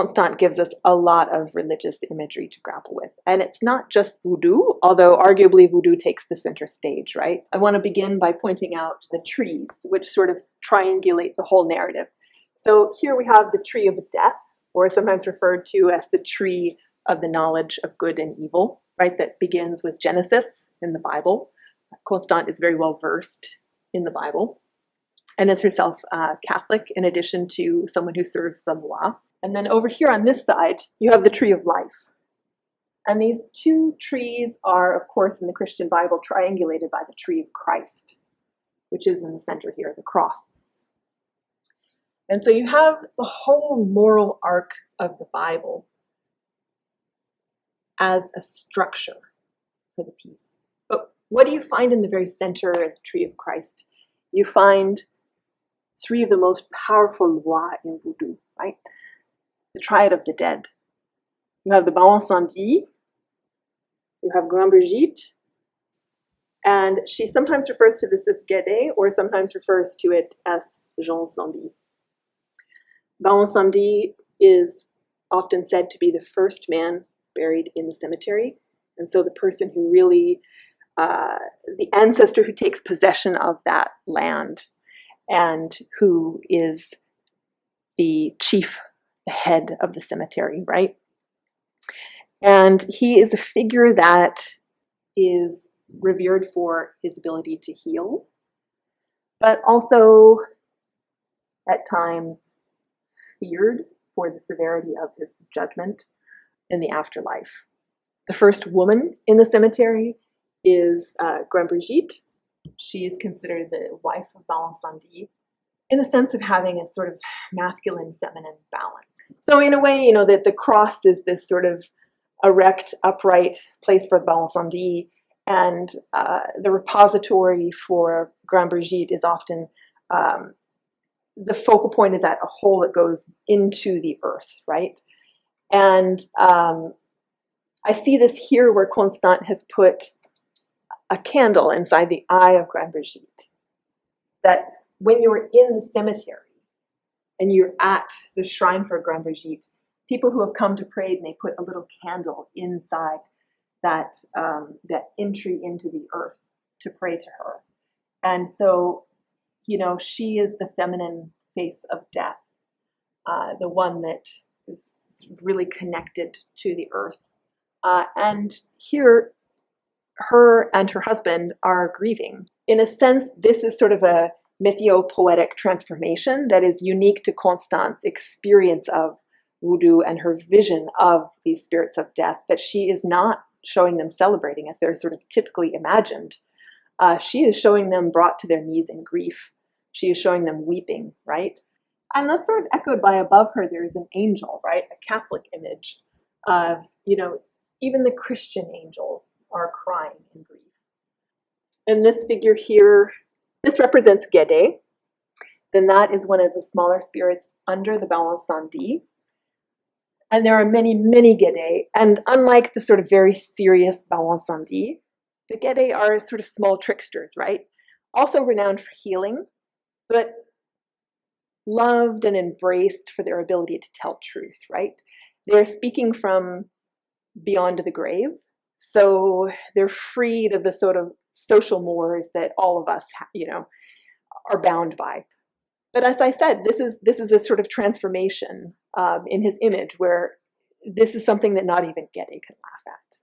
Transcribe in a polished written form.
Constant gives us a lot of religious imagery to grapple with. And it's not just Vodou, although arguably Vodou takes the center stage, right? I want to begin by pointing out the trees, which sort of triangulate the whole narrative. So here we have the tree of death, or sometimes referred to as the tree of the knowledge of good and evil, right? That begins with Genesis in the Bible. Constant is very well versed in the Bible and is herself Catholic, in addition to someone who serves the Moi. And then over here on this side, you have the tree of life. And these two trees are, of course, in the Christian Bible, triangulated by the tree of Christ, which is in the center here, the cross. And so you have the whole moral arc of the Bible as a structure for the piece. But what do you find in the very center of the tree of Christ? You find three of the most powerful lois in Vodou, right? The triad of the dead. You have the Bawon Samdi, you have Grann Brijit, and she sometimes refers to this as Gede, or sometimes refers to it as Jean Samdi. Bawon Samdi is often said to be the first man buried in the cemetery, and so the person who really, the ancestor who takes possession of that land and who is the chief, the head of the cemetery, right? And he is a figure that is revered for his ability to heal, but also at times feared for the severity of his judgment in the afterlife. The first woman in the cemetery is Grann Brijit. She is considered the wife of Bawon Samdi in the sense of having a sort of masculine-feminine balance. So in a way, you know, that the cross is this sort of erect, upright place for the Bawon Samdi, and the repository for Grann Brijit is often, the focal point is at a hole that goes into the earth, right? And I see this here where Constant has put a candle inside the eye of Grann Brijit, that when you're in the cemetery and you're at the shrine for Grann Brijit, people who have come to pray, and they put a little candle inside that, that entry into the earth to pray to her. And so, you know, she is the feminine face of death, the one that is really connected to the earth. And here, her and her husband are grieving. In a sense, this is sort of a mythopoetic transformation that is unique to Constant's experience of Vodou and her vision of these spirits of death, that she is not showing them celebrating as they're sort of typically imagined. She is showing them brought to their knees in grief. She is showing them weeping, right? And that's sort of echoed by above her, there is an angel, right? A Catholic image. You know, even the Christian angels are crying in grief. And this figure here, this represents Gede. Then that is one of the smaller spirits under the Bawon Samdi. And there are many, many Gede. And unlike the sort of very serious Bawon Samdi, the Gede are sort of small tricksters, right? Also renowned for healing, but loved and embraced for their ability to tell truth, right? They're speaking from beyond the grave. So they're freed of the sort of social mores that all of us, you know, are bound by. But as I said, this is a sort of transformation in his image where this is something that not even Gede can laugh at.